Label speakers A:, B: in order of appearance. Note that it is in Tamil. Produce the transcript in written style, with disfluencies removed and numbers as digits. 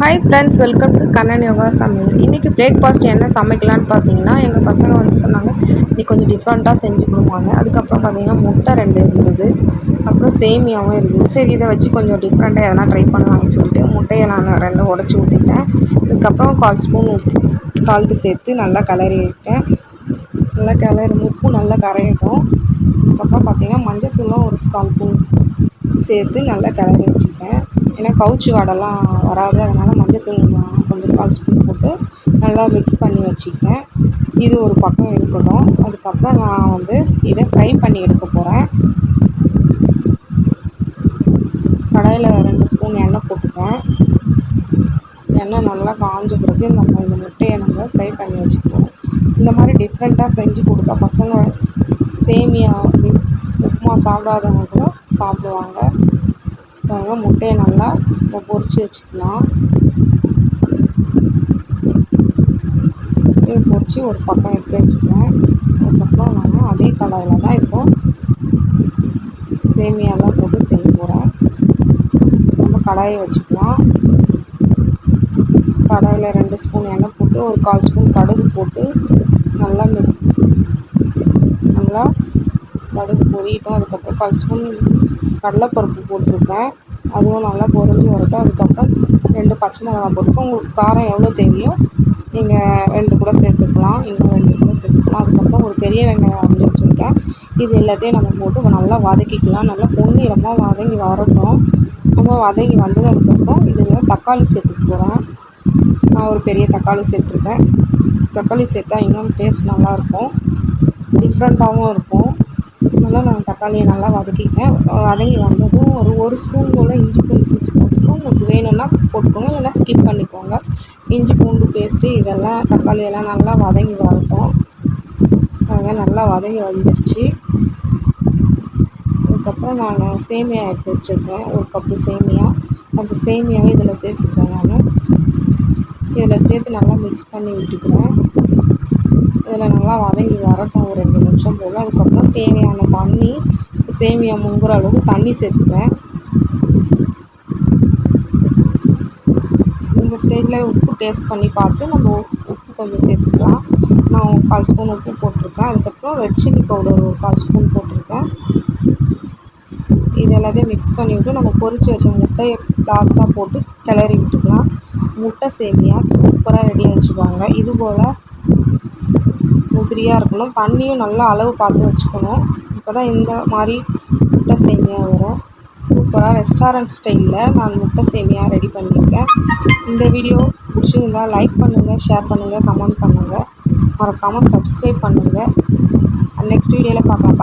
A: Hi friends, welcome to Kannan yoga சமையல். இன்றைக்கி பிரேக்ஃபாஸ்ட் என்ன சமைக்கலான்னு பார்த்தீங்கன்னா, எங்கள் பசங்க சொன்னாங்க நீ கொஞ்சம் டிஃப்ரெண்ட்டாக செஞ்சு கொடுப்பாங்க. அதுக்கப்புறம் பார்த்தீங்கன்னா முட்டை 2 இருந்தது, அப்புறம் சேமியாவும் இருந்தது. சரி, இதை வச்சு கொஞ்சம் டிஃப்ரெண்ட்டாக எதனா ட்ரை பண்ணலாம்னு சொல்லிட்டு முட்டையை நான் 2 உடச்சி ஊற்றிட்டேன். அதுக்கப்புறம் 1/4 ஸ்பூன் சால்ட்டு சேர்த்து நல்லா கிளறிட்டேன். நல்லா உப்பு நல்லா கரையட்டும். அதுக்கப்புறம் பார்த்தீங்கன்னா மஞ்சத்தூளும் ஒரு 1/4 ஸ்பூன் சேர்த்து நல்லா கிளறி வச்சுட்டேன். ஏன்னா கவுச்சி வாடெல்லாம் வராது, அதனால் மஞ்சத்தூள் கொஞ்சம் 1/4 ஸ்பூன் போட்டு நல்லா மிக்ஸ் பண்ணி வச்சுக்கிட்டேன். இது ஒரு பக்கம் இருக்கட்டும். அதுக்கப்புறம் நான் இதை ஃப்ரை பண்ணி எடுக்க போகிறேன். கடாயில் 2 ஸ்பூன் எண்ணெய் போட்டுப்பேன். எண்ணெய் நல்லா காஞ்ச பிறகு இந்த முட்டையை நம்ம ஃப்ரை பண்ணி வச்சுக்குவோம். இந்த மாதிரி டிஃப்ரெண்ட்டாக செஞ்சு கொடுத்தா பசங்க சேமியா உப்புமா சாப்பிடாதவங்க கூட சாப்பிடுவாங்க. முட்டையை நல்லா பொரித்து வச்சுக்கலாம். முட்டையை பொரித்து ஒரு பக்கம் எடுத்து வச்சுக்கிறேன். அதுக்கப்புறம் நான் அதே கடாயில் தான் இப்போது சேமியாலாம் போட்டு செய்ய போகிறேன். நம்ம கடாயை வச்சுக்கலாம். கடாயில் 2 ஸ்பூன் எண்ணெய் போட்டு ஒரு 1/4 ஸ்பூன் கடுகு போட்டு நல்லா கடுகு பொரியட்டும். அதுக்கப்புறம் 1/4 ஸ்பூன் கடலைப்பருப்பு போட்டிருக்கேன். அதுவும் நல்லா பொரிஞ்சு வரட்டும். அதுக்கப்புறம் 2 பச்சை மிளகாய் போட்டுருக்கோம். உங்களுக்கு காரம் எவ்வளோ தேவையோ நீங்கள் 2 கூட சேர்த்துக்கலாம், இன்னும் 2 கூட சேர்த்துக்கலாம். அதுக்கப்புறம் ஒரு பெரிய வெங்காயம் அரிஞ்சு வச்சுருக்கேன். இது எல்லாத்தையும் நம்ம போட்டு நல்லா வதக்கிக்கலாம். நல்லா பொன்னிறமாக வதங்கி வரட்டும். நம்ம வதங்கி வந்தது அதுக்கப்புறம் இதில் தக்காளி சேர்த்துக்க போகிறேன். நான் ஒரு பெரிய தக்காளி சேர்த்துருக்கேன். தக்காளி சேர்த்தா இன்னும் டேஸ்ட் நல்லாயிருக்கும், டிஃப்ரெண்ட்டாகவும் இருக்கும். அதனால் நான் தக்காளியை நல்லா வதக்கிட்டேன். வதங்கி வந்ததும் ஒரு ஸ்பூன் போல் இஞ்சி பூண்டு பேஸ்ட் போட்டுக்கோங்க. உங்களுக்கு வேணும்னா போட்டுக்கோங்க, இல்லைன்னா ஸ்கிப் பண்ணிக்கோங்க. இஞ்சி பூண்டு பேஸ்ட்டு இதெல்லாம் தக்காளியெல்லாம் நல்லா வதங்கி வரட்டும். அதெல்லாம் நல்லா வதங்கி வந்துடுச்சு. அதுக்கப்புறம் நான் சேமியா எடுத்து வச்சுருக்கேன், 1 கப்பு சேமியா. அந்த சேமியாவை இதில் சேர்த்துக்கிறேன். நான் இதில் சேர்த்து நல்லா மிக்ஸ் பண்ணி விட்டுக்கிறேன். இதில் நல்லா வதங்கி வரட்டும் ஒரு 2 நிமிஷம் போல். அதுக்கப்புறம் தேவையான தண்ணி, சேமியா முங்குற அளவுக்கு தண்ணி சேர்த்துக்கிறேன். இந்த ஸ்டேஜில் உப்பு டேஸ்ட் பண்ணி பார்த்து நம்ம உப்பு கொஞ்சம் சேர்த்துக்கலாம். நான் 1/4 ஸ்பூன் உப்பு போட்டிருக்கேன். அதுக்கப்புறம் ரெட் சில்லி பவுடர் ஒரு 1/4 ஸ்பூன் போட்டிருக்கேன். இது எல்லாத்தையும் மிக்ஸ் பண்ணி விட்டு நம்ம பொரித்து வச்ச முட்டையை லாஸ்ட்டாக போட்டு கிளறி விட்டுக்கலாம். முட்டை சேமியா சூப்பராக ரெடி ஆகிடுச்சுப்பாங்க. இது போல் உதிரியாக இருக்கணும். தண்ணியும் நல்லா அளவு பார்த்து வச்சுக்கணும். அப்போ தான் இந்த மாதிரி முட்டை சேமியா வரும். சூப்பராக ரெஸ்டாரண்ட் ஸ்டைலில் நான் முட்டை சேமியா ரெடி பண்ணியிருக்கேன். இந்த வீடியோ பிடிச்சிருந்தா லைக் பண்ணுங்கள், ஷேர் பண்ணுங்கள், கமெண்ட் பண்ணுங்கள், மறக்காமல் சப்ஸ்கிரைப் பண்ணுங்கள். நெக்ஸ்ட் வீடியோவில் பார்க்கலாம்.